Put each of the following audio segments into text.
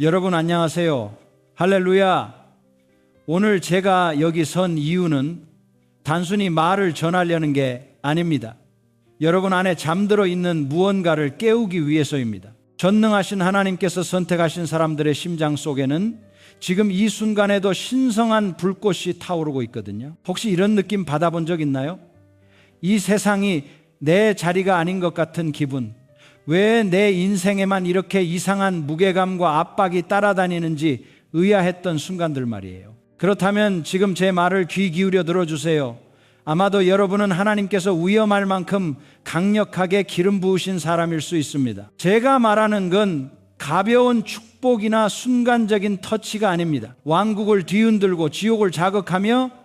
여러분 안녕하세요. 할렐루야. 오늘 제가 여기 선 이유는 단순히 말을 전하려는 게 아닙니다. 여러분 안에 잠들어 있는 무언가를 깨우기 위해서입니다. 전능하신 하나님께서 선택하신 사람들의 심장 속에는 지금 이 순간에도 신성한 불꽃이 타오르고 있거든요. 혹시 이런 느낌 받아본 적 있나요? 이 세상이 내 자리가 아닌 것 같은 기분, 왜 내 인생에만 이렇게 이상한 무게감과 압박이 따라다니는지 의아했던 순간들 말이에요. 그렇다면 지금 제 말을 귀 기울여 들어주세요. 아마도 여러분은 하나님께서 위험할 만큼 강력하게 기름 부으신 사람일 수 있습니다. 제가 말하는 건 가벼운 축복이나 순간적인 터치가 아닙니다. 왕국을 뒤흔들고 지옥을 자극하며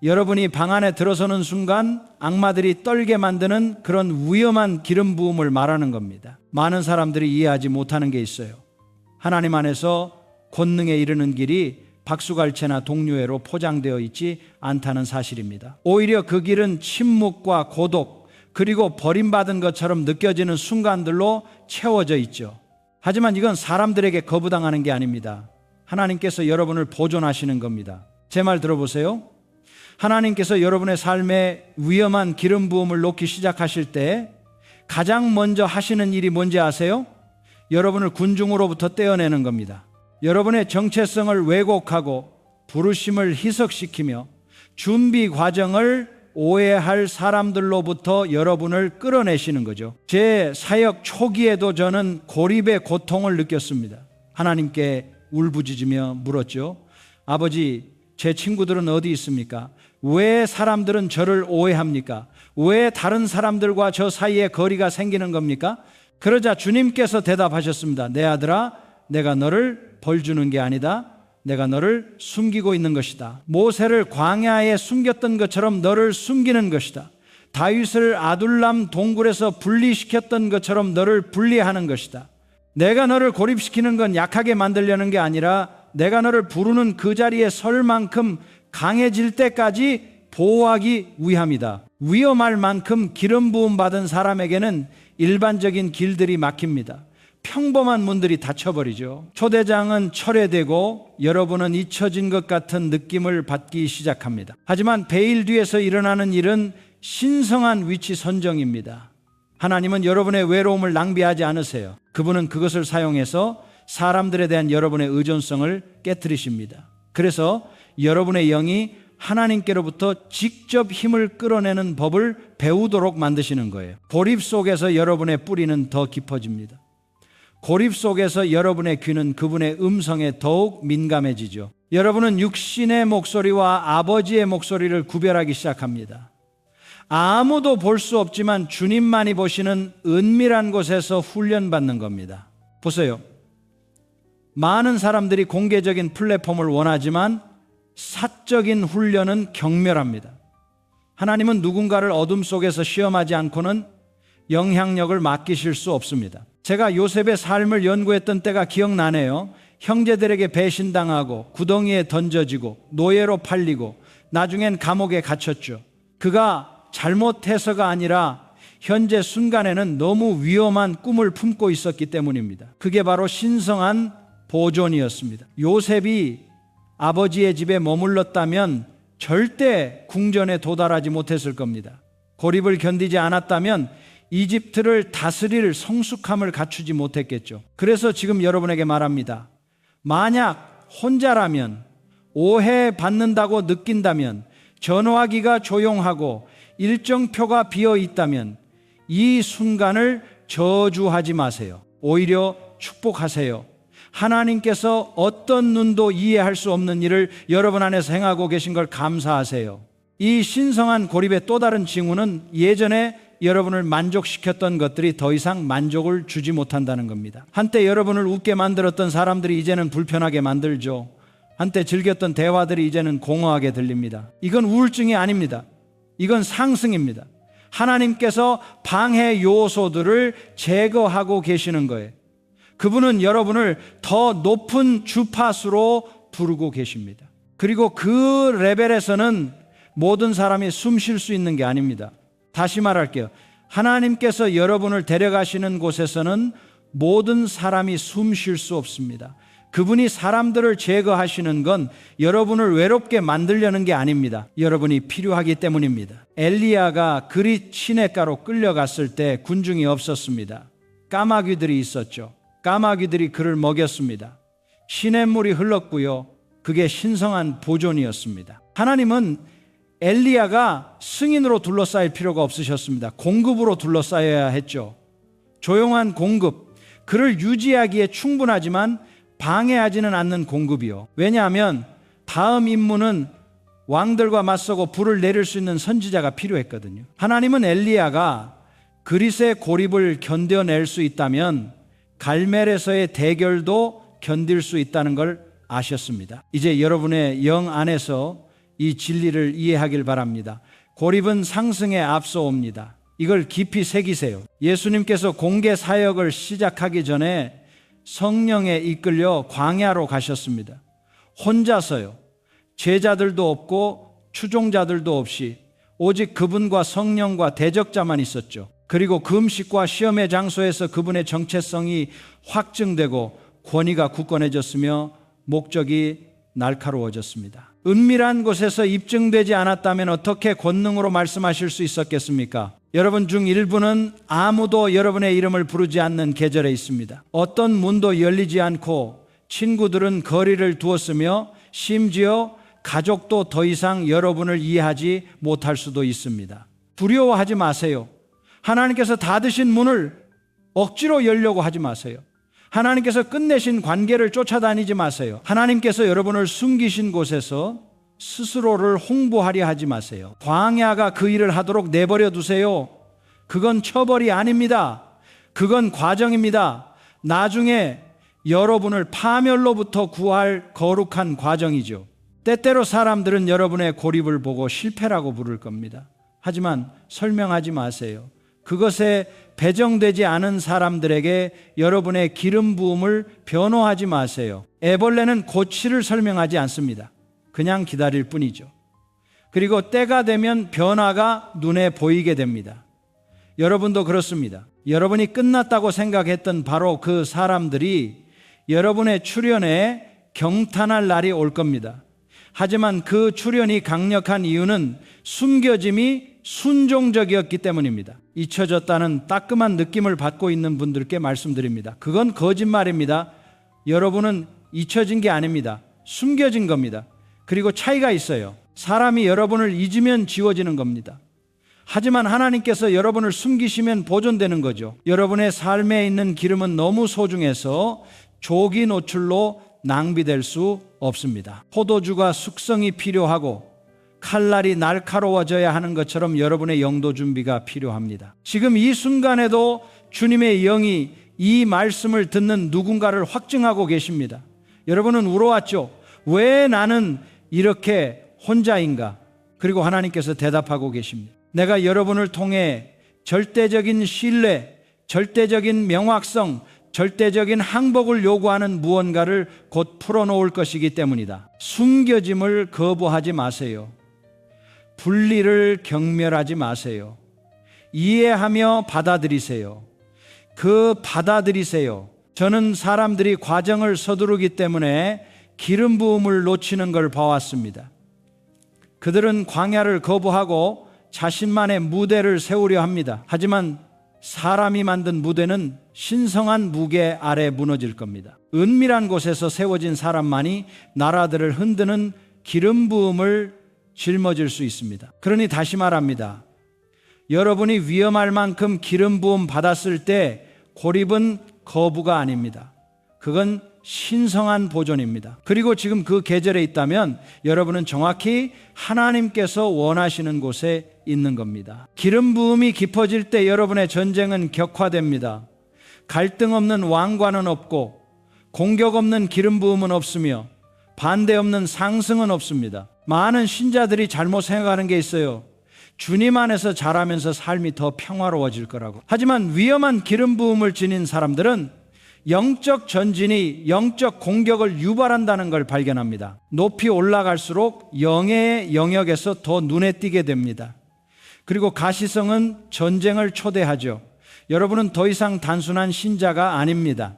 여러분이 방 안에 들어서는 순간 악마들이 떨게 만드는 그런 위험한 기름 부음을 말하는 겁니다. 많은 사람들이 이해하지 못하는 게 있어요. 하나님 안에서 권능에 이르는 길이 박수갈채나 동료애로 포장되어 있지 않다는 사실입니다. 오히려 그 길은 침묵과 고독, 그리고 버림받은 것처럼 느껴지는 순간들로 채워져 있죠. 하지만 이건 사람들에게 거부당하는 게 아닙니다. 하나님께서 여러분을 보존하시는 겁니다. 제 말 들어보세요. 하나님께서 여러분의 삶에 위험한 기름 부음을 놓기 시작하실 때 가장 먼저 하시는 일이 뭔지 아세요? 여러분을 군중으로부터 떼어내는 겁니다. 여러분의 정체성을 왜곡하고 부르심을 희석시키며 준비 과정을 오해할 사람들로부터 여러분을 끌어내시는 거죠. 제 사역 초기에도 저는 고립의 고통을 느꼈습니다. 하나님께 울부짖으며 물었죠. 아버지, 제 친구들은 어디 있습니까? 왜 사람들은 저를 오해합니까? 왜 다른 사람들과 저 사이에 거리가 생기는 겁니까? 그러자 주님께서 대답하셨습니다. 내 아들아, 내가 너를 벌 주는 게 아니다. 내가 너를 숨기고 있는 것이다. 모세를 광야에 숨겼던 것처럼 너를 숨기는 것이다. 다윗을 아둘람 동굴에서 분리시켰던 것처럼 너를 분리하는 것이다. 내가 너를 고립시키는 건 약하게 만들려는 게 아니라 내가 너를 부르는 그 자리에 설 만큼 강해질 때까지 보호하기 위함이다. 위험할 만큼 기름 부음 받은 사람에게는 일반적인 길들이 막힙니다. 평범한 문들이 닫혀버리죠. 초대장은 철회되고 여러분은 잊혀진 것 같은 느낌을 받기 시작합니다. 하지만 베일 뒤에서 일어나는 일은 신성한 위치 선정입니다. 하나님은 여러분의 외로움을 낭비하지 않으세요. 그분은 그것을 사용해서 사람들에 대한 여러분의 의존성을 깨트리십니다. 그래서 여러분의 영이 하나님께로부터 직접 힘을 끌어내는 법을 배우도록 만드시는 거예요. 고립 속에서 여러분의 뿌리는 더 깊어집니다. 고립 속에서 여러분의 귀는 그분의 음성에 더욱 민감해지죠. 여러분은 육신의 목소리와 아버지의 목소리를 구별하기 시작합니다. 아무도 볼 수 없지만 주님만이 보시는 은밀한 곳에서 훈련받는 겁니다. 보세요. 많은 사람들이 공개적인 플랫폼을 원하지만 사적인 훈련은 경멸합니다. 하나님은 누군가를 어둠 속에서 시험하지 않고는 영향력을 맡기실 수 없습니다. 제가 요셉의 삶을 연구했던 때가 기억나네요. 형제들에게 배신당하고 구덩이에 던져지고 노예로 팔리고 나중엔 감옥에 갇혔죠. 그가 잘못해서가 아니라 현재 순간에는 너무 위험한 꿈을 품고 있었기 때문입니다. 그게 바로 신성한 보존이었습니다. 요셉이 아버지의 집에 머물렀다면 절대 궁전에 도달하지 못했을 겁니다. 고립을 견디지 않았다면 이집트를 다스릴 성숙함을 갖추지 못했겠죠. 그래서 지금 여러분에게 말합니다. 만약 혼자라면, 오해받는다고 느낀다면, 전화기가 조용하고 일정표가 비어 있다면 이 순간을 저주하지 마세요. 오히려 축복하세요. 하나님께서 어떤 눈도 이해할 수 없는 일을 여러분 안에서 행하고 계신 걸 감사하세요. 이 신성한 고립의 또 다른 징후는 예전에 여러분을 만족시켰던 것들이 더 이상 만족을 주지 못한다는 겁니다. 한때 여러분을 웃게 만들었던 사람들이 이제는 불편하게 만들죠. 한때 즐겼던 대화들이 이제는 공허하게 들립니다. 이건 우울증이 아닙니다. 이건 상승입니다. 하나님께서 방해 요소들을 제거하고 계시는 거예요. 그분은 여러분을 더 높은 주파수로 부르고 계십니다. 그리고 그 레벨에서는 모든 사람이 숨 쉴 수 있는 게 아닙니다. 다시 말할게요. 하나님께서 여러분을 데려가시는 곳에서는 모든 사람이 숨 쉴 수 없습니다. 그분이 사람들을 제거하시는 건 여러분을 외롭게 만들려는 게 아닙니다. 여러분이 필요하기 때문입니다. 엘리야가 그릿 시냇가로 끌려갔을 때 군중이 없었습니다. 까마귀들이 있었죠. 까마귀들이 그를 먹였습니다. 시냇물이 흘렀고요. 그게 신성한 보존이었습니다. 하나님은 엘리야가 승인으로 둘러싸일 필요가 없으셨습니다. 공급으로 둘러싸여야 했죠. 조용한 공급, 그를 유지하기에 충분하지만 방해하지는 않는 공급이요. 왜냐하면 다음 임무는 왕들과 맞서고 불을 내릴 수 있는 선지자가 필요했거든요. 하나님은 엘리야가 그릿의 고립을 견뎌낼 수 있다면 갈멜에서의 대결도 견딜 수 있다는 걸 아셨습니다. 이제 여러분의 영 안에서 이 진리를 이해하길 바랍니다. 고립은 상승에 앞서옵니다. 이걸 깊이 새기세요. 예수님께서 공개 사역을 시작하기 전에 성령에 이끌려 광야로 가셨습니다. 혼자서요. 제자들도 없고 추종자들도 없이 오직 그분과 성령과 대적자만 있었죠. 그리고 금식과 시험의 장소에서 그분의 정체성이 확증되고 권위가 굳건해졌으며 목적이 날카로워졌습니다. 은밀한 곳에서 입증되지 않았다면 어떻게 권능으로 말씀하실 수 있었겠습니까? 여러분 중 일부는 아무도 여러분의 이름을 부르지 않는 계절에 있습니다. 어떤 문도 열리지 않고 친구들은 거리를 두었으며 심지어 가족도 더 이상 여러분을 이해하지 못할 수도 있습니다. 두려워하지 마세요. 하나님께서 닫으신 문을 억지로 열려고 하지 마세요. 하나님께서 끝내신 관계를 쫓아다니지 마세요. 하나님께서 여러분을 숨기신 곳에서 스스로를 홍보하려 하지 마세요. 광야가 그 일을 하도록 내버려 두세요. 그건 처벌이 아닙니다. 그건 과정입니다. 나중에 여러분을 파멸로부터 구할 거룩한 과정이죠. 때때로 사람들은 여러분의 고립을 보고 실패라고 부를 겁니다. 하지만 설명하지 마세요. 그것에 배정되지 않은 사람들에게 여러분의 기름 부음을 변호하지 마세요. 애벌레는 고치를 설명하지 않습니다. 그냥 기다릴 뿐이죠. 그리고 때가 되면 변화가 눈에 보이게 됩니다. 여러분도 그렇습니다. 여러분이 끝났다고 생각했던 바로 그 사람들이 여러분의 출현에 경탄할 날이 올 겁니다. 하지만 그 출현이 강력한 이유는 숨겨짐이 순종적이었기 때문입니다. 잊혀졌다는 따끔한 느낌을 받고 있는 분들께 말씀드립니다. 그건 거짓말입니다. 여러분은 잊혀진 게 아닙니다. 숨겨진 겁니다. 그리고 차이가 있어요. 사람이 여러분을 잊으면 지워지는 겁니다. 하지만 하나님께서 여러분을 숨기시면 보존되는 거죠. 여러분의 삶에 있는 기름은 너무 소중해서 조기 노출로 낭비될 수 없습니다. 포도주가 숙성이 필요하고 칼날이 날카로워져야 하는 것처럼 여러분의 영도 준비가 필요합니다. 지금 이 순간에도 주님의 영이 이 말씀을 듣는 누군가를 확증하고 계십니다. 여러분은 울어왔죠. 왜 나는 이렇게 혼자인가? 그리고 하나님께서 대답하고 계십니다. 내가 여러분을 통해 절대적인 신뢰, 절대적인 명확성, 절대적인 항복을 요구하는 무언가를 곧 풀어놓을 것이기 때문이다. 숨겨짐을 거부하지 마세요. 분리를 경멸하지 마세요. 이해하며 받아들이세요. 받아들이세요. 저는 사람들이 과정을 서두르기 때문에 기름 부음을 놓치는 걸 봐왔습니다. 그들은 광야를 거부하고 자신만의 무대를 세우려 합니다. 하지만 사람이 만든 무대는 신성한 무게 아래 무너질 겁니다. 은밀한 곳에서 세워진 사람만이 나라들을 흔드는 기름 부음을 짊어질 수 있습니다. 그러니 다시 말합니다. 여러분이 위험할 만큼 기름 부음 받았을 때 고립은 거부가 아닙니다. 그건 신성한 보존입니다. 그리고 지금 그 계절에 있다면 여러분은 정확히 하나님께서 원하시는 곳에 있는 겁니다. 기름 부음이 깊어질 때 여러분의 전쟁은 격화됩니다. 갈등 없는 왕관은 없고 공격 없는 기름 부음은 없으며 반대 없는 상승은 없습니다. 많은 신자들이 잘못 생각하는 게 있어요. 주님 안에서 자라면서 삶이 더 평화로워질 거라고. 하지만 위험한 기름 부음을 지닌 사람들은 영적 전진이 영적 공격을 유발한다는 걸 발견합니다. 높이 올라갈수록 영의 영역에서 더 눈에 띄게 됩니다. 그리고 가시성은 전쟁을 초대하죠. 여러분은 더 이상 단순한 신자가 아닙니다.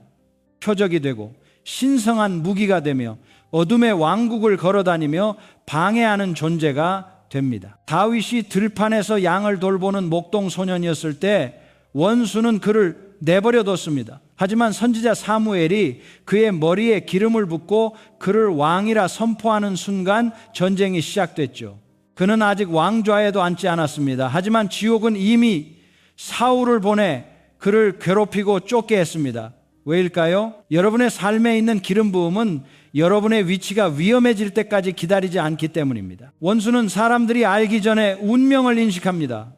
표적이 되고 신성한 무기가 되며 어둠의 왕국을 걸어다니며 방해하는 존재가 됩니다. 다윗이 들판에서 양을 돌보는 목동 소년이었을 때 원수는 그를 내버려뒀습니다. 하지만 선지자 사무엘이 그의 머리에 기름을 붓고 그를 왕이라 선포하는 순간 전쟁이 시작됐죠. 그는 아직 왕좌에도 앉지 않았습니다. 하지만 지옥은 이미 사울을 보내 그를 괴롭히고 쫓게 했습니다. 왜일까요? 여러분의 삶에 있는 기름 부음은 여러분의 위치가 위험해질 때까지 기다리지 않기 때문입니다. 원수는 사람들이 알기 전에 운명을 인식합니다.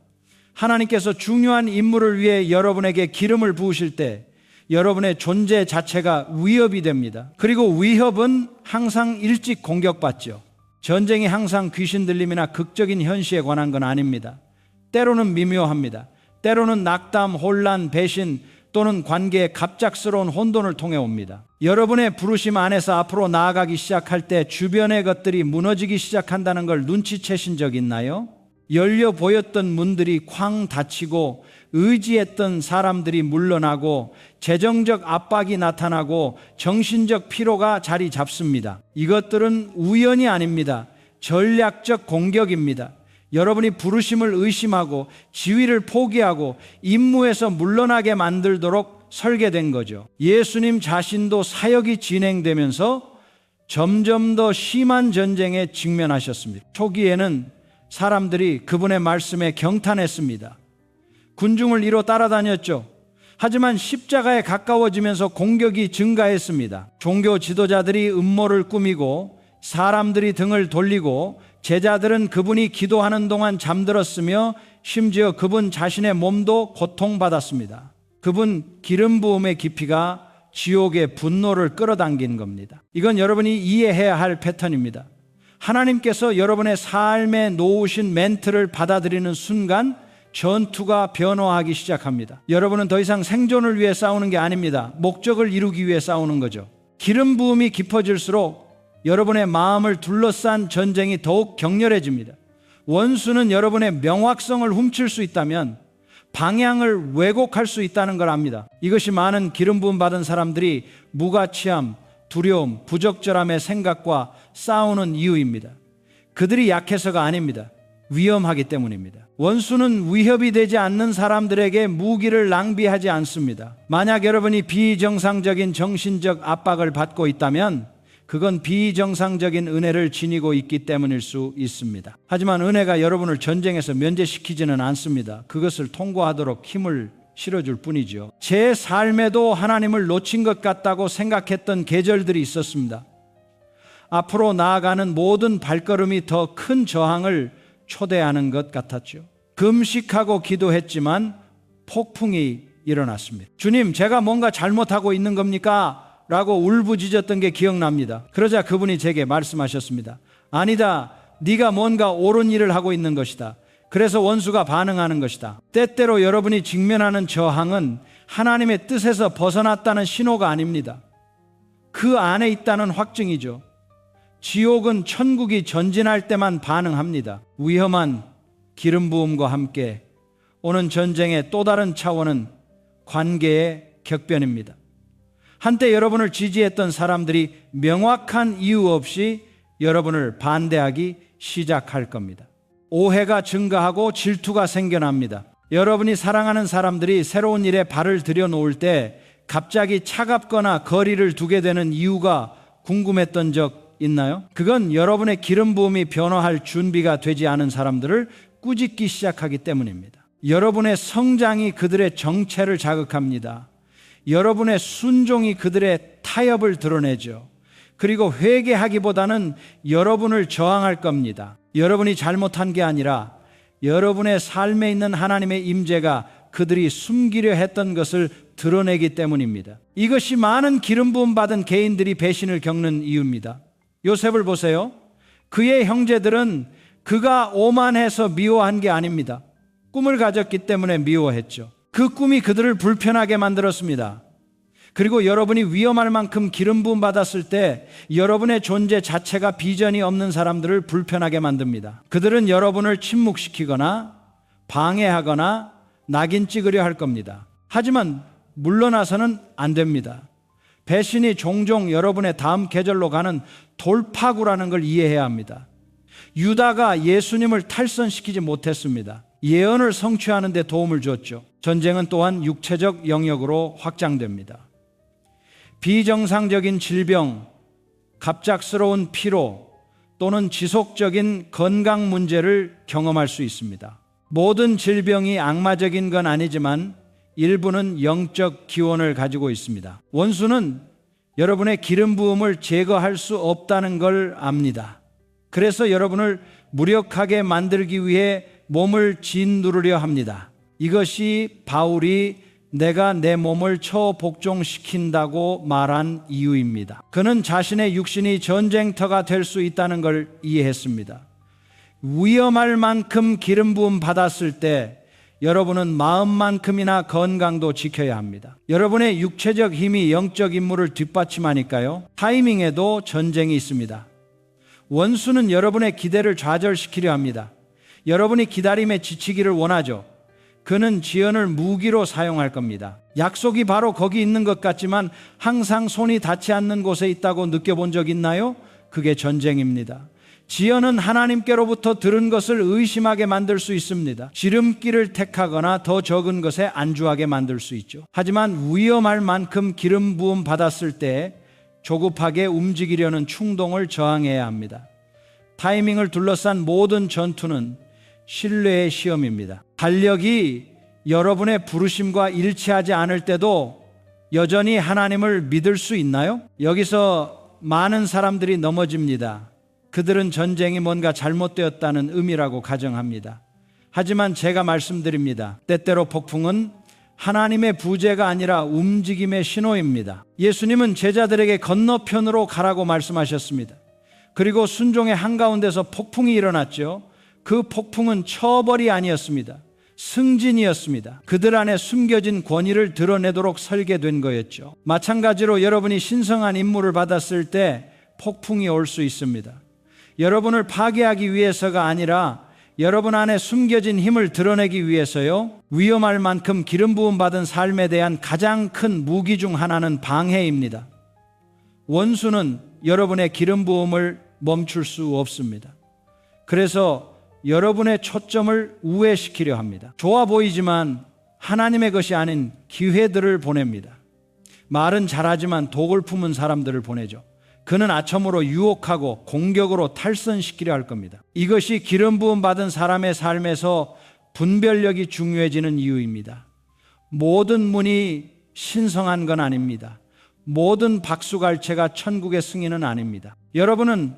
하나님께서 중요한 임무를 위해 여러분에게 기름을 부으실 때 여러분의 존재 자체가 위협이 됩니다. 그리고 위협은 항상 일찍 공격받죠. 전쟁이 항상 귀신 들림이나 극적인 현시에 관한 건 아닙니다. 때로는 미묘합니다. 때로는 낙담, 혼란, 배신 또는 관계의 갑작스러운 혼돈을 통해 옵니다. 여러분의 부르심 안에서 앞으로 나아가기 시작할 때 주변의 것들이 무너지기 시작한다는 걸 눈치채신 적 있나요? 열려 보였던 문들이 쾅 닫히고 의지했던 사람들이 물러나고 재정적 압박이 나타나고 정신적 피로가 자리 잡습니다. 이것들은 우연이 아닙니다. 전략적 공격입니다. 여러분이 부르심을 의심하고 지위를 포기하고 임무에서 물러나게 만들도록 설계된 거죠. 예수님 자신도 사역이 진행되면서 점점 더 심한 전쟁에 직면하셨습니다. 초기에는 사람들이 그분의 말씀에 경탄했습니다. 군중을 이뤄 따라다녔죠. 하지만 십자가에 가까워지면서 공격이 증가했습니다. 종교 지도자들이 음모를 꾸미고 사람들이 등을 돌리고 제자들은 그분이 기도하는 동안 잠들었으며 심지어 그분 자신의 몸도 고통받았습니다. 그분 기름 부음의 깊이가 지옥의 분노를 끌어당긴 겁니다. 이건 여러분이 이해해야 할 패턴입니다. 하나님께서 여러분의 삶에 놓으신 멘트를 받아들이는 순간 전투가 변화하기 시작합니다. 여러분은 더 이상 생존을 위해 싸우는 게 아닙니다. 목적을 이루기 위해 싸우는 거죠. 기름 부음이 깊어질수록 여러분의 마음을 둘러싼 전쟁이 더욱 격렬해집니다. 원수는 여러분의 명확성을 훔칠 수 있다면 방향을 왜곡할 수 있다는 걸 압니다. 이것이 많은 기름 부음 받은 사람들이 무가치함, 두려움, 부적절함의 생각과 싸우는 이유입니다. 그들이 약해서가 아닙니다. 위험하기 때문입니다. 원수는 위협이 되지 않는 사람들에게 무기를 낭비하지 않습니다. 만약 여러분이 비정상적인 정신적 압박을 받고 있다면 그건 비정상적인 은혜를 지니고 있기 때문일 수 있습니다. 하지만 은혜가 여러분을 전쟁에서 면제시키지는 않습니다. 그것을 통과하도록 힘을 실어줄 뿐이죠. 제 삶에도 하나님을 놓친 것 같다고 생각했던 계절들이 있었습니다. 앞으로 나아가는 모든 발걸음이 더 큰 저항을 초대하는 것 같았죠. 금식하고 기도했지만 폭풍이 일어났습니다. 주님, 제가 뭔가 잘못하고 있는 겁니까? 라고 울부짖었던 게 기억납니다. 그러자 그분이 제게 말씀하셨습니다. 아니다, 네가 뭔가 옳은 일을 하고 있는 것이다. 그래서 원수가 반응하는 것이다. 때때로 여러분이 직면하는 저항은 하나님의 뜻에서 벗어났다는 신호가 아닙니다. 그 안에 있다는 확증이죠. 지옥은 천국이 전진할 때만 반응합니다. 위험한 기름 부음과 함께 오는 전쟁의 또 다른 차원은 관계의 격변입니다. 한때 여러분을 지지했던 사람들이 명확한 이유 없이 여러분을 반대하기 시작할 겁니다. 오해가 증가하고 질투가 생겨납니다. 여러분이 사랑하는 사람들이 새로운 일에 발을 들여놓을 때 갑자기 차갑거나 거리를 두게 되는 이유가 궁금했던 적 있나요? 그건 여러분의 기름 부음이 변화할 준비가 되지 않은 사람들을 꾸짖기 시작하기 때문입니다. 여러분의 성장이 그들의 정체를 자극합니다. 여러분의 순종이 그들의 타협을 드러내죠. 그리고 회개하기보다는 여러분을 저항할 겁니다. 여러분이 잘못한 게 아니라 여러분의 삶에 있는 하나님의 임재가 그들이 숨기려 했던 것을 드러내기 때문입니다. 이것이 많은 기름 부음 받은 개인들이 배신을 겪는 이유입니다. 요셉을 보세요. 그의 형제들은 그가 오만해서 미워한 게 아닙니다. 꿈을 가졌기 때문에 미워했죠. 그 꿈이 그들을 불편하게 만들었습니다. 그리고 여러분이 위험할 만큼 기름 부음 받았을 때 여러분의 존재 자체가 비전이 없는 사람들을 불편하게 만듭니다. 그들은 여러분을 침묵시키거나 방해하거나 낙인 찍으려 할 겁니다. 하지만 물러나서는 안 됩니다. 배신이 종종 여러분의 다음 계절로 가는 돌파구라는 걸 이해해야 합니다. 유다가 예수님을 탈선시키지 못했습니다. 예언을 성취하는 데 도움을 줬죠. 전쟁은 또한 육체적 영역으로 확장됩니다. 비정상적인 질병, 갑작스러운 피로 또는 지속적인 건강 문제를 경험할 수 있습니다. 모든 질병이 악마적인 건 아니지만 일부는 영적 기원을 가지고 있습니다. 원수는 여러분의 기름 부음을 제거할 수 없다는 걸 압니다. 그래서 여러분을 무력하게 만들기 위해 몸을 짓누르려 합니다. 이것이 바울이 내가 내 몸을 처복종시킨다고 말한 이유입니다. 그는 자신의 육신이 전쟁터가 될 수 있다는 걸 이해했습니다. 위험할 만큼 기름 부음 받았을 때 여러분은 마음만큼이나 건강도 지켜야 합니다. 여러분의 육체적 힘이 영적 임무를 뒷받침하니까요. 타이밍에도 전쟁이 있습니다. 원수는 여러분의 기대를 좌절시키려 합니다. 여러분이 기다림에 지치기를 원하죠. 그는 지연을 무기로 사용할 겁니다. 약속이 바로 거기 있는 것 같지만 항상 손이 닿지 않는 곳에 있다고 느껴본 적 있나요? 그게 전쟁입니다. 지연은 하나님께로부터 들은 것을 의심하게 만들 수 있습니다. 지름길을 택하거나 더 적은 것에 안주하게 만들 수 있죠. 하지만 위험할 만큼 기름 부음 받았을 때 조급하게 움직이려는 충동을 저항해야 합니다. 타이밍을 둘러싼 모든 전투는 신뢰의 시험입니다. 달력이 여러분의 부르심과 일치하지 않을 때도 여전히 하나님을 믿을 수 있나요? 여기서 많은 사람들이 넘어집니다. 그들은 전쟁이 뭔가 잘못되었다는 의미라고 가정합니다. 하지만 제가 말씀드립니다. 때때로 폭풍은 하나님의 부재가 아니라 움직임의 신호입니다. 예수님은 제자들에게 건너편으로 가라고 말씀하셨습니다. 그리고 순종의 한가운데서 폭풍이 일어났죠. 그 폭풍은 처벌이 아니었습니다. 승진이었습니다. 그들 안에 숨겨진 권위를 드러내도록 설계된 거였죠. 마찬가지로 여러분이 신성한 임무를 받았을 때 폭풍이 올 수 있습니다. 여러분을 파괴하기 위해서가 아니라 여러분 안에 숨겨진 힘을 드러내기 위해서요. 위험할 만큼 기름 부음 받은 삶에 대한 가장 큰 무기 중 하나는 방해입니다. 원수는 여러분의 기름 부음을 멈출 수 없습니다. 그래서 여러분의 초점을 우회시키려 합니다. 좋아 보이지만 하나님의 것이 아닌 기회들을 보냅니다. 말은 잘하지만 독을 품은 사람들을 보내죠. 그는 아첨으로 유혹하고 공격으로 탈선시키려 할 겁니다. 이것이 기름 부음 받은 사람의 삶에서 분별력이 중요해지는 이유입니다. 모든 문이 신성한 건 아닙니다. 모든 박수갈채가 천국의 승인은 아닙니다. 여러분은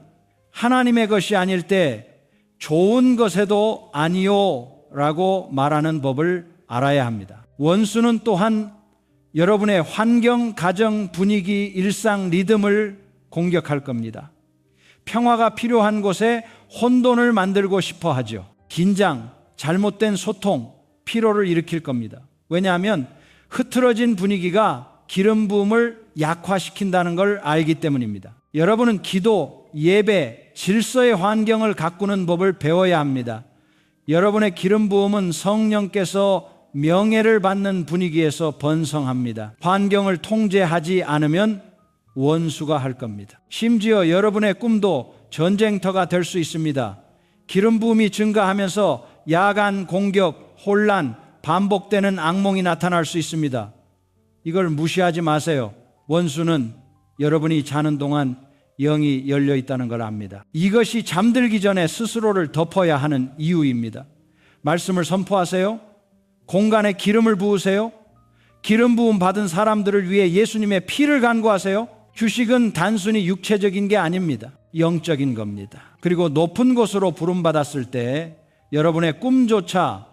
하나님의 것이 아닐 때 좋은 것에도 아니요 라고 말하는 법을 알아야 합니다. 원수는 또한 여러분의 환경, 가정, 분위기, 일상 리듬을 공격할 겁니다. 평화가 필요한 곳에 혼돈을 만들고 싶어 하죠. 긴장, 잘못된 소통, 피로를 일으킬 겁니다. 왜냐하면 흐트러진 분위기가 기름 부음을 약화시킨다는 걸 알기 때문입니다. 여러분은 기도, 예배, 질서의 환경을 가꾸는 법을 배워야 합니다. 여러분의 기름 부음은 성령께서 명예를 받는 분위기에서 번성합니다. 환경을 통제하지 않으면 원수가 할 겁니다. 심지어 여러분의 꿈도 전쟁터가 될 수 있습니다. 기름 부음이 증가하면서 야간 공격, 혼란, 반복되는 악몽이 나타날 수 있습니다. 이걸 무시하지 마세요. 원수는 여러분이 자는 동안 영이 열려 있다는 걸 압니다. 이것이 잠들기 전에 스스로를 덮어야 하는 이유입니다. 말씀을 선포하세요. 공간에 기름을 부으세요. 기름 부음 받은 사람들을 위해 예수님의 피를 간구하세요. 휴식은 단순히 육체적인 게 아닙니다. 영적인 겁니다. 그리고 높은 곳으로 부름받았을 때 여러분의 꿈조차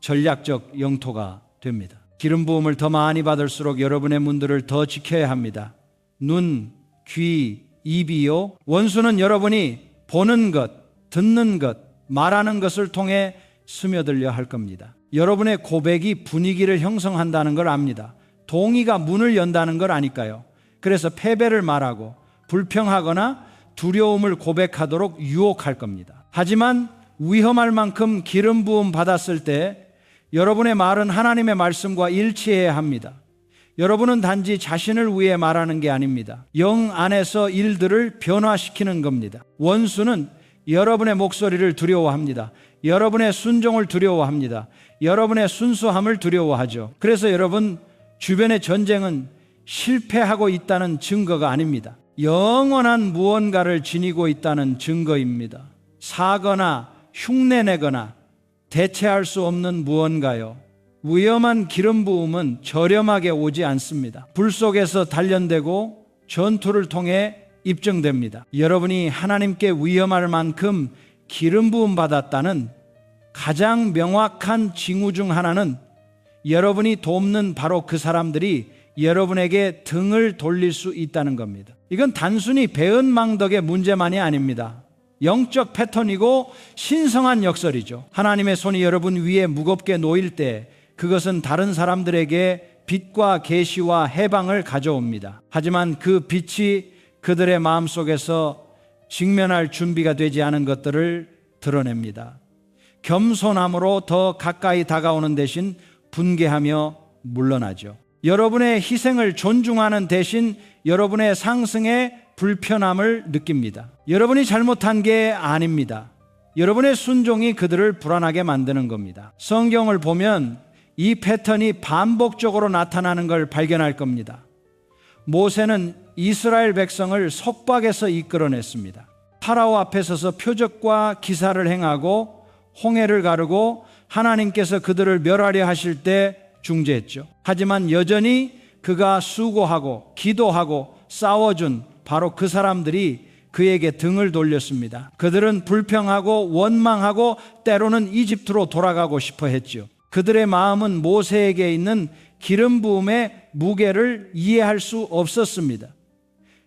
전략적 영토가 됩니다. 기름 부음을 더 많이 받을수록 여러분의 문들을 더 지켜야 합니다. 눈, 귀, 입이요. 원수는 여러분이 보는 것, 듣는 것, 말하는 것을 통해 스며들려 할 겁니다. 여러분의 고백이 분위기를 형성한다는 걸 압니다. 동의가 문을 연다는 걸 아니까요. 그래서 패배를 말하고 불평하거나 두려움을 고백하도록 유혹할 겁니다. 하지만 위험할 만큼 기름 부음 받았을 때 여러분의 말은 하나님의 말씀과 일치해야 합니다. 여러분은 단지 자신을 위해 말하는 게 아닙니다. 영 안에서 일들을 변화시키는 겁니다. 원수는 여러분의 목소리를 두려워합니다. 여러분의 순종을 두려워합니다. 여러분의 순수함을 두려워하죠. 그래서 여러분 주변의 전쟁은 실패하고 있다는 증거가 아닙니다. 영원한 무언가를 지니고 있다는 증거입니다. 사거나 흉내내거나 대체할 수 없는 무언가요. 위험한 기름 부음은 저렴하게 오지 않습니다. 불 속에서 단련되고 전투를 통해 입증됩니다. 여러분이 하나님께 위험할 만큼 기름 부음 받았다는 가장 명확한 징후 중 하나는 여러분이 돕는 바로 그 사람들이 여러분에게 등을 돌릴 수 있다는 겁니다. 이건 단순히 배은망덕의 문제만이 아닙니다. 영적 패턴이고 신성한 역설이죠. 하나님의 손이 여러분 위에 무겁게 놓일 때 그것은 다른 사람들에게 빛과 계시와 해방을 가져옵니다. 하지만 그 빛이 그들의 마음속에서 직면할 준비가 되지 않은 것들을 드러냅니다. 겸손함으로 더 가까이 다가오는 대신 분개하며 물러나죠. 여러분의 희생을 존중하는 대신 여러분의 상승에 불편함을 느낍니다. 여러분이 잘못한 게 아닙니다. 여러분의 순종이 그들을 불안하게 만드는 겁니다. 성경을 보면 이 패턴이 반복적으로 나타나는 걸 발견할 겁니다. 모세는 이스라엘 백성을 속박에서 이끌어냈습니다. 파라오 앞에 서서 표적과 기사를 행하고 홍해를 가르고 하나님께서 그들을 멸하려 하실 때 중재했죠. 하지만 여전히 그가 수고하고 기도하고 싸워준 바로 그 사람들이 그에게 등을 돌렸습니다. 그들은 불평하고 원망하고 때로는 이집트로 돌아가고 싶어 했죠. 그들의 마음은 모세에게 있는 기름 부음의 무게를 이해할 수 없었습니다.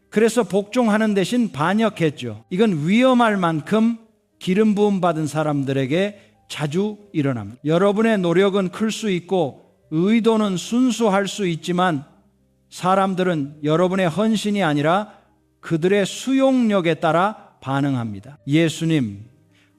그래서 복종하는 대신 반역했죠. 이건 위험할 만큼 기름 부음 받은 사람들에게 자주 일어납니다. 여러분의 노력은 클 수 있고 의도는 순수할 수 있지만 사람들은 여러분의 헌신이 아니라 그들의 수용력에 따라 반응합니다. 예수님,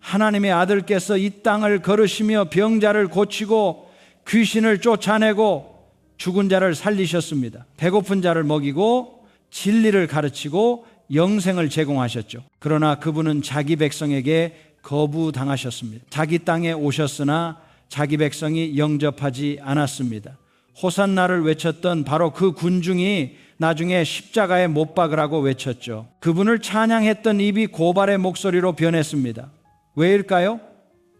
하나님의 아들께서 이 땅을 걸으시며 병자를 고치고 귀신을 쫓아내고 죽은 자를 살리셨습니다. 배고픈 자를 먹이고 진리를 가르치고 영생을 제공하셨죠. 그러나 그분은 자기 백성에게 거부당하셨습니다. 자기 땅에 오셨으나 자기 백성이 영접하지 않았습니다. 호산나를 외쳤던 바로 그 군중이 나중에 십자가에 못 박으라고 외쳤죠. 그분을 찬양했던 입이 고발의 목소리로 변했습니다. 왜일까요?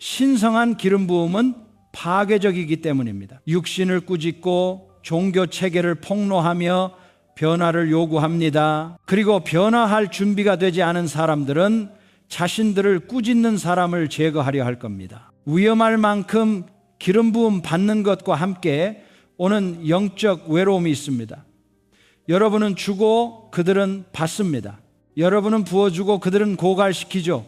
신성한 기름 부음은 파괴적이기 때문입니다. 육신을 꾸짖고 종교 체계를 폭로하며 변화를 요구합니다. 그리고 변화할 준비가 되지 않은 사람들은 자신들을 꾸짖는 사람을 제거하려 할 겁니다. 위험할 만큼 기름 부음 받는 것과 함께 오는 영적 외로움이 있습니다. 여러분은 주고 그들은 받습니다. 여러분은 부어주고 그들은 고갈시키죠.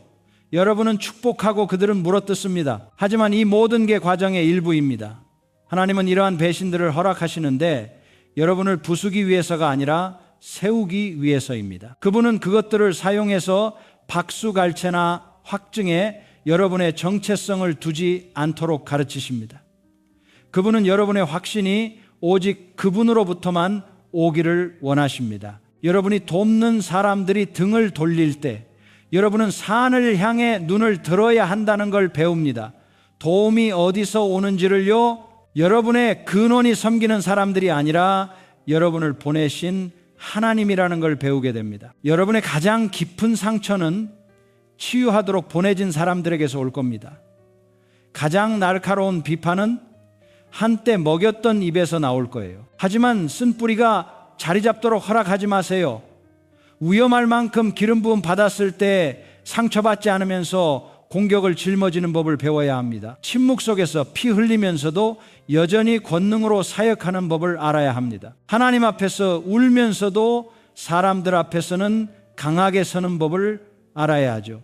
여러분은 축복하고 그들은 물어뜯습니다. 하지만 이 모든 게 과정의 일부입니다. 하나님은 이러한 배신들을 허락하시는데 여러분을 부수기 위해서가 아니라 세우기 위해서입니다. 그분은 그것들을 사용해서 박수갈채나 확증에 여러분의 정체성을 두지 않도록 가르치십니다. 그분은 여러분의 확신이 오직 그분으로부터만 오기를 원하십니다. 여러분이 돕는 사람들이 등을 돌릴 때 여러분은 산을 향해 눈을 들어야 한다는 걸 배웁니다. 도움이 어디서 오는지를요, 여러분의 근원이 섬기는 사람들이 아니라 여러분을 보내신 하나님이라는 걸 배우게 됩니다. 여러분의 가장 깊은 상처는 치유하도록 보내진 사람들에게서 올 겁니다. 가장 날카로운 비판은 한때 먹였던 입에서 나올 거예요. 하지만 쓴 뿌리가 자리 잡도록 허락하지 마세요. 위험할 만큼 기름 부음 받았을 때 상처받지 않으면서 공격을 짊어지는 법을 배워야 합니다. 침묵 속에서 피 흘리면서도 여전히 권능으로 사역하는 법을 알아야 합니다. 하나님 앞에서 울면서도 사람들 앞에서는 강하게 서는 법을 알아야 하죠.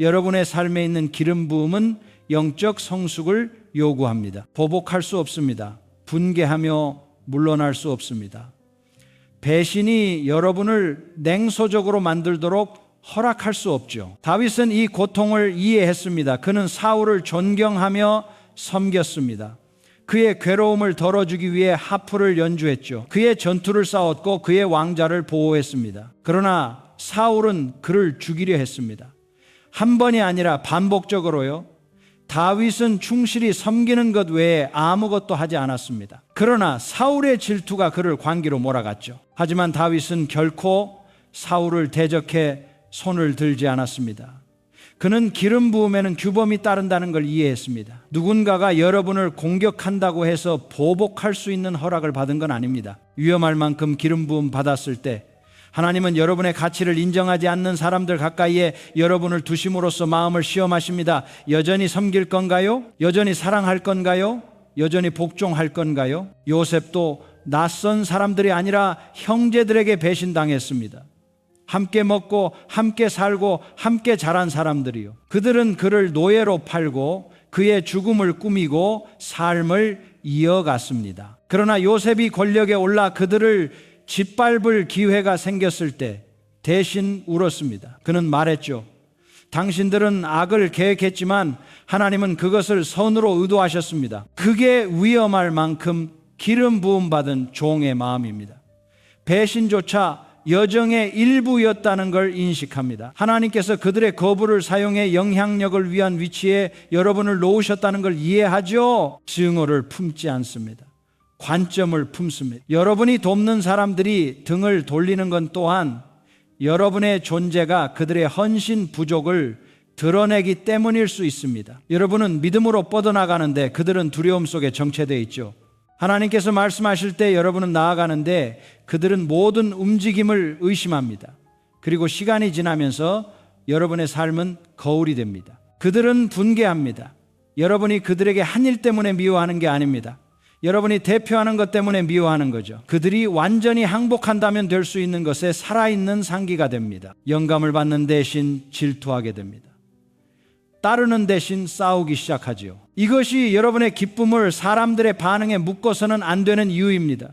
여러분의 삶에 있는 기름 부음은 영적 성숙을 요구합니다. 보복할 수 없습니다. 분개하며 물러날 수 없습니다. 배신이 여러분을 냉소적으로 만들도록 허락할 수 없죠. 다윗은 이 고통을 이해했습니다. 그는 사울을 존경하며 섬겼습니다. 그의 괴로움을 덜어주기 위해 하프를 연주했죠. 그의 전투를 싸웠고 그의 왕자를 보호했습니다. 그러나 사울은 그를 죽이려 했습니다. 한 번이 아니라 반복적으로요. 다윗은 충실히 섬기는 것 외에 아무것도 하지 않았습니다. 그러나 사울의 질투가 그를 관기로 몰아갔죠. 하지만 다윗은 결코 사울을 대적해 손을 들지 않았습니다. 그는 기름 부음에는 규범이 따른다는 걸 이해했습니다. 누군가가 여러분을 공격한다고 해서 보복할 수 있는 허락을 받은 건 아닙니다. 위험할 만큼 기름 부음 받았을 때 하나님은 여러분의 가치를 인정하지 않는 사람들 가까이에 여러분을 두심으로써 마음을 시험하십니다. 여전히 섬길 건가요? 여전히 사랑할 건가요? 여전히 복종할 건가요? 요셉도 낯선 사람들이 아니라 형제들에게 배신당했습니다. 함께 먹고 함께 살고 함께 자란 사람들이요. 그들은 그를 노예로 팔고 그의 죽음을 꾸미고 삶을 이어갔습니다. 그러나 요셉이 권력에 올라 그들을 짓밟을 기회가 생겼을 때 대신 울었습니다. 그는 말했죠. 당신들은 악을 계획했지만 하나님은 그것을 선으로 의도하셨습니다. 그게 위험할 만큼 기름 부음 받은 종의 마음입니다. 배신조차 여정의 일부였다는 걸 인식합니다. 하나님께서 그들의 거부를 사용해 영향력을 위한 위치에 여러분을 놓으셨다는 걸 이해하죠? 증오를 품지 않습니다. 관점을 품습니다. 여러분이 돕는 사람들이 등을 돌리는 건 또한 여러분의 존재가 그들의 헌신 부족을 드러내기 때문일 수 있습니다. 여러분은 믿음으로 뻗어나가는데 그들은 두려움 속에 정체되어 있죠. 하나님께서 말씀하실 때 여러분은 나아가는데 그들은 모든 움직임을 의심합니다. 그리고 시간이 지나면서 여러분의 삶은 거울이 됩니다. 그들은 분개합니다. 여러분이 그들에게 한 일 때문에 미워하는 게 아닙니다. 여러분이 대표하는 것 때문에 미워하는 거죠. 그들이 완전히 항복한다면 될 수 있는 것에 살아있는 상기가 됩니다. 영감을 받는 대신 질투하게 됩니다. 따르는 대신 싸우기 시작하지요. 이것이 여러분의 기쁨을 사람들의 반응에 묶어서는 안 되는 이유입니다.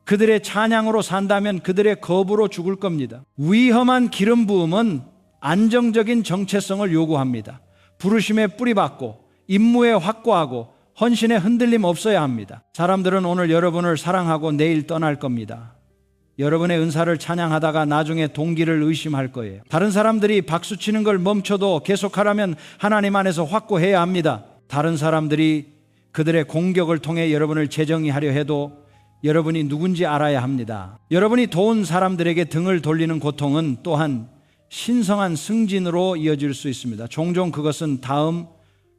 그들의 찬양으로 산다면 그들의 거부로 죽을 겁니다. 위험한 기름 부음은 안정적인 정체성을 요구합니다. 부르심에 뿌리박고 임무에 확고하고 헌신에 흔들림 없어야 합니다. 사람들은 오늘 여러분을 사랑하고 내일 떠날 겁니다. 여러분의 은사를 찬양하다가 나중에 동기를 의심할 거예요. 다른 사람들이 박수치는 걸 멈춰도 계속하려면 하나님 안에서 확고해야 합니다. 다른 사람들이 그들의 공격을 통해 여러분을 재정의하려 해도 여러분이 누군지 알아야 합니다. 여러분이 도운 사람들에게 등을 돌리는 고통은 또한 신성한 승진으로 이어질 수 있습니다. 종종 그것은 다음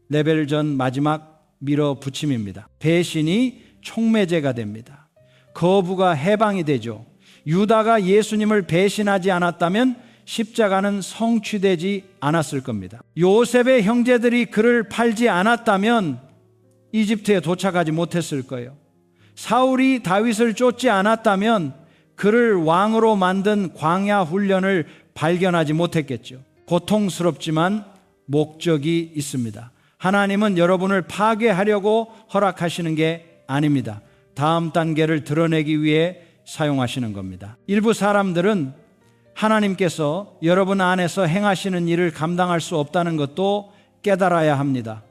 레벨 전 마지막 밀어붙임입니다. 배신이 촉매제가 됩니다. 거부가 해방이 되죠. 유다가 예수님을 배신하지 않았다면 십자가는 성취되지 않았을 겁니다. 요셉의 형제들이 그를 팔지 않았다면 이집트에 도착하지 못했을 거예요. 사울이 다윗을 쫓지 않았다면 그를 왕으로 만든 광야 훈련을 발견하지 못했겠죠. 고통스럽지만 목적이 있습니다. 하나님은 여러분을 파괴하려고 허락하시는 게 아닙니다. 다음 단계를 드러내기 위해 사용하시는 겁니다. 일부 사람들은 하나님께서 여러분 안에서 행하시는 일을 감당할 수 없다는 것도 깨달아야 합니다.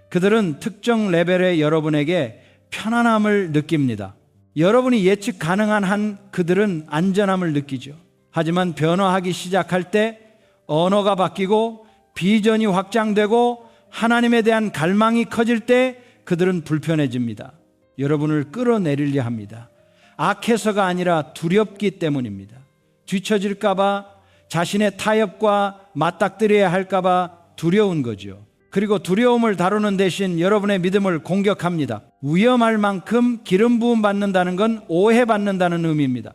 그들은 특정 레벨의 여러분에게 편안함을 느낍니다. 여러분이 예측 가능한 한 그들은 안전함을 느끼죠. 하지만 변화하기 시작할 때 언어가 바뀌고 비전이 확장되고 하나님에 대한 갈망이 커질 때 그들은 불편해집니다. 여러분을 끌어내리려 합니다. 악해서가 아니라 두렵기 때문입니다. 뒤처질까봐, 자신의 타협과 맞닥뜨려야 할까봐 두려운 거죠. 그리고 두려움을 다루는 대신 여러분의 믿음을 공격합니다. 위험할 만큼 기름 부음 받는다는 건 오해받는다는 의미입니다.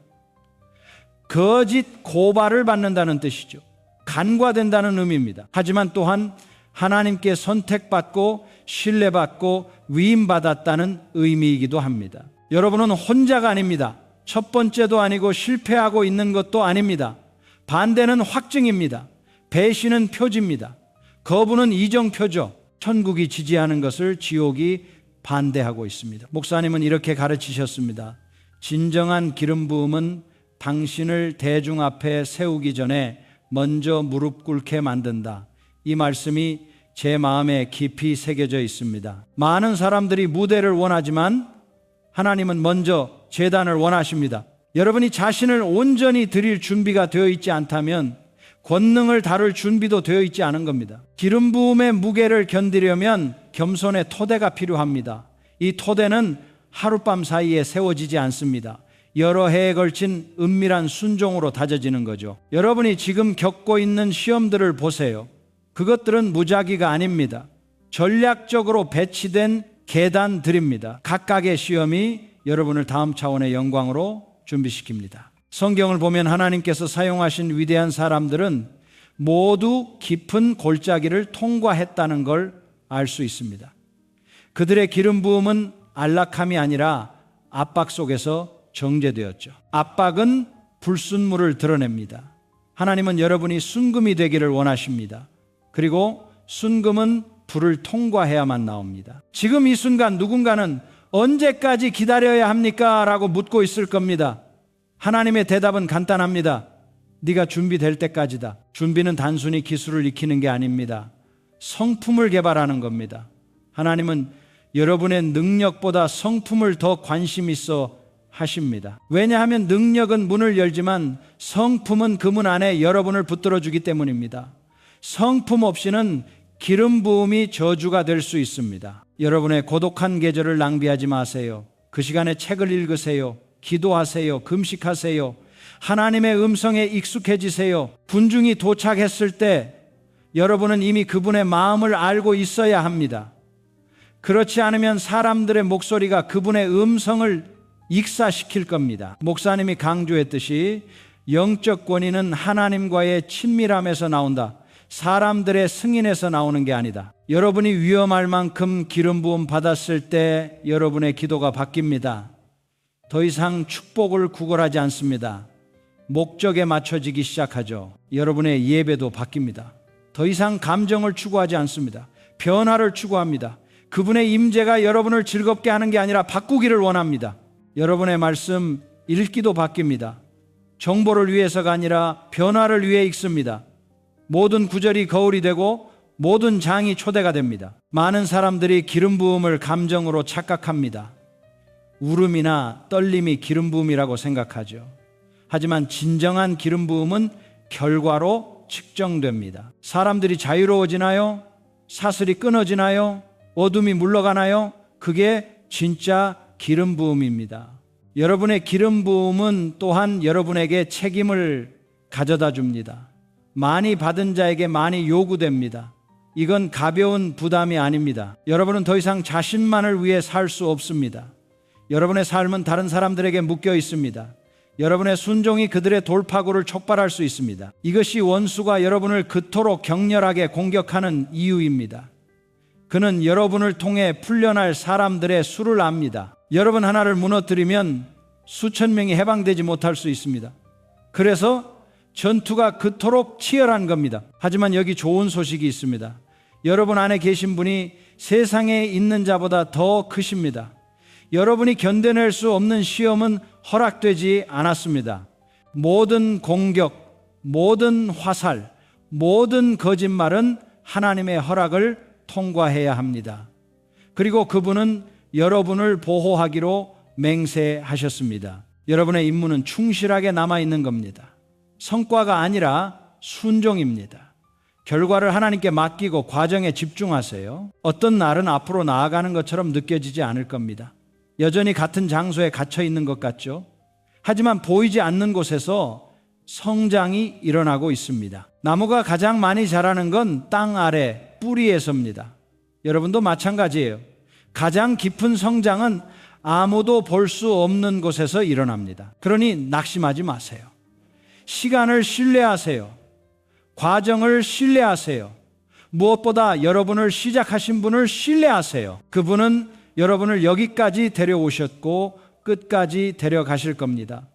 거짓 고발을 받는다는 뜻이죠. 간과된다는 의미입니다. 하지만 또한 하나님께 선택받고 신뢰받고 위임받았다는 의미이기도 합니다. 여러분은 혼자가 아닙니다. 첫 번째도 아니고 실패하고 있는 것도 아닙니다. 반대는 확증입니다. 배신은 표지입니다. 거부는 이정표죠. 천국이 지지하는 것을 지옥이 반대하고 있습니다. 목사님은 이렇게 가르치셨습니다. 진정한 기름 부음은 당신을 대중 앞에 세우기 전에 먼저 무릎 꿇게 만든다. 이 말씀이 제 마음에 깊이 새겨져 있습니다. 많은 사람들이 무대를 원하지만 하나님은 먼저 제단을 원하십니다. 여러분이 자신을 온전히 드릴 준비가 되어 있지 않다면 권능을 다룰 준비도 되어 있지 않은 겁니다. 기름 부음의 무게를 견디려면 겸손의 토대가 필요합니다. 이 토대는 하룻밤 사이에 세워지지 않습니다. 여러 해에 걸친 은밀한 순종으로 다져지는 거죠. 여러분이 지금 겪고 있는 시험들을 보세요. 그것들은 무작위가 아닙니다. 전략적으로 배치된 계단들입니다. 각각의 시험이 여러분을 다음 차원의 영광으로 준비시킵니다. 성경을 보면 하나님께서 사용하신 위대한 사람들은 모두 깊은 골짜기를 통과했다는 걸 알 수 있습니다. 그들의 기름 부음은 안락함이 아니라 압박 속에서 정제되었죠. 압박은 불순물을 드러냅니다. 하나님은 여러분이 순금이 되기를 원하십니다. 그리고 순금은 불을 통과해야만 나옵니다. 지금 이 순간 누군가는 언제까지 기다려야 합니까? 라고 묻고 있을 겁니다. 하나님의 대답은 간단합니다. 네가 준비될 때까지다. 준비는 단순히 기술을 익히는 게 아닙니다. 성품을 개발하는 겁니다. 하나님은 여러분의 능력보다 성품을 더 관심 있어 하십니다. 왜냐하면 능력은 문을 열지만 성품은 그 문 안에 여러분을 붙들어 주기 때문입니다. 성품 없이는 기름 부음이 저주가 될 수 있습니다. 여러분의 고독한 계절을 낭비하지 마세요. 그 시간에 책을 읽으세요. 기도하세요. 금식하세요. 하나님의 음성에 익숙해지세요. 군중이 도착했을 때 여러분은 이미 그분의 마음을 알고 있어야 합니다. 그렇지 않으면 사람들의 목소리가 그분의 음성을 익사시킬 겁니다. 목사님이 강조했듯이 영적 권위는 하나님과의 친밀함에서 나온다. 사람들의 승인에서 나오는 게 아니다. 여러분이 위험할 만큼 기름 부음 받았을 때 여러분의 기도가 바뀝니다. 더 이상 축복을 구걸하지 않습니다. 목적에 맞춰지기 시작하죠. 여러분의 예배도 바뀝니다. 더 이상 감정을 추구하지 않습니다. 변화를 추구합니다. 그분의 임재가 여러분을 즐겁게 하는 게 아니라 바꾸기를 원합니다. 여러분의 말씀 읽기도 바뀝니다. 정보를 위해서가 아니라 변화를 위해 읽습니다. 모든 구절이 거울이 되고 모든 장이 초대가 됩니다. 많은 사람들이 기름 부음을 감정으로 착각합니다. 울음이나 떨림이 기름 부음이라고 생각하죠. 하지만 진정한 기름 부음은 결과로 측정됩니다. 사람들이 자유로워지나요? 사슬이 끊어지나요? 어둠이 물러가나요? 그게 진짜 기름 부음입니다. 여러분의 기름 부음은 또한 여러분에게 책임을 가져다 줍니다. 많이 받은 자에게 많이 요구됩니다. 이건 가벼운 부담이 아닙니다. 여러분은 더 이상 자신만을 위해 살 수 없습니다. 여러분의 삶은 다른 사람들에게 묶여 있습니다. 여러분의 순종이 그들의 돌파구를 촉발할 수 있습니다. 이것이 원수가 여러분을 그토록 격렬하게 공격하는 이유입니다. 그는 여러분을 통해 풀려날 사람들의 수를 압니다. 여러분 하나를 무너뜨리면 수천 명이 해방되지 못할 수 있습니다. 그래서 전투가 그토록 치열한 겁니다. 하지만 여기 좋은 소식이 있습니다. 여러분 안에 계신 분이 세상에 있는 자보다 더 크십니다. 여러분이 견뎌낼 수 없는 시험은 허락되지 않았습니다. 모든 공격, 모든 화살, 모든 거짓말은 하나님의 허락을 통과해야 합니다. 그리고 그분은 여러분을 보호하기로 맹세하셨습니다. 여러분의 임무는 충실하게 남아있는 겁니다. 성과가 아니라 순종입니다. 결과를 하나님께 맡기고 과정에 집중하세요. 어떤 날은 앞으로 나아가는 것처럼 느껴지지 않을 겁니다. 여전히 같은 장소에 갇혀 있는 것 같죠? 하지만 보이지 않는 곳에서 성장이 일어나고 있습니다. 나무가 가장 많이 자라는 건 땅 아래 뿌리에서입니다. 여러분도 마찬가지예요. 가장 깊은 성장은 아무도 볼 수 없는 곳에서 일어납니다. 그러니 낙심하지 마세요. 시간을 신뢰하세요. 과정을 신뢰하세요. 무엇보다 여러분을 시작하신 분을 신뢰하세요. 그분은 여러분을 여기까지 데려오셨고 끝까지 데려가실 겁니다.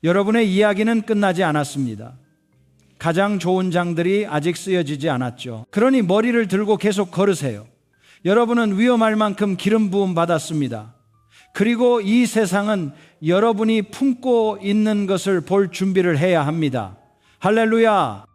여러분의 이야기는 끝나지 않았습니다. 가장 좋은 장들이 아직 쓰여지지 않았죠. 그러니 머리를 들고 계속 걸으세요. 여러분은 위험할 만큼 기름 부음 받았습니다. 그리고 이 세상은 여러분이 품고 있는 것을 볼 준비를 해야 합니다. 할렐루야!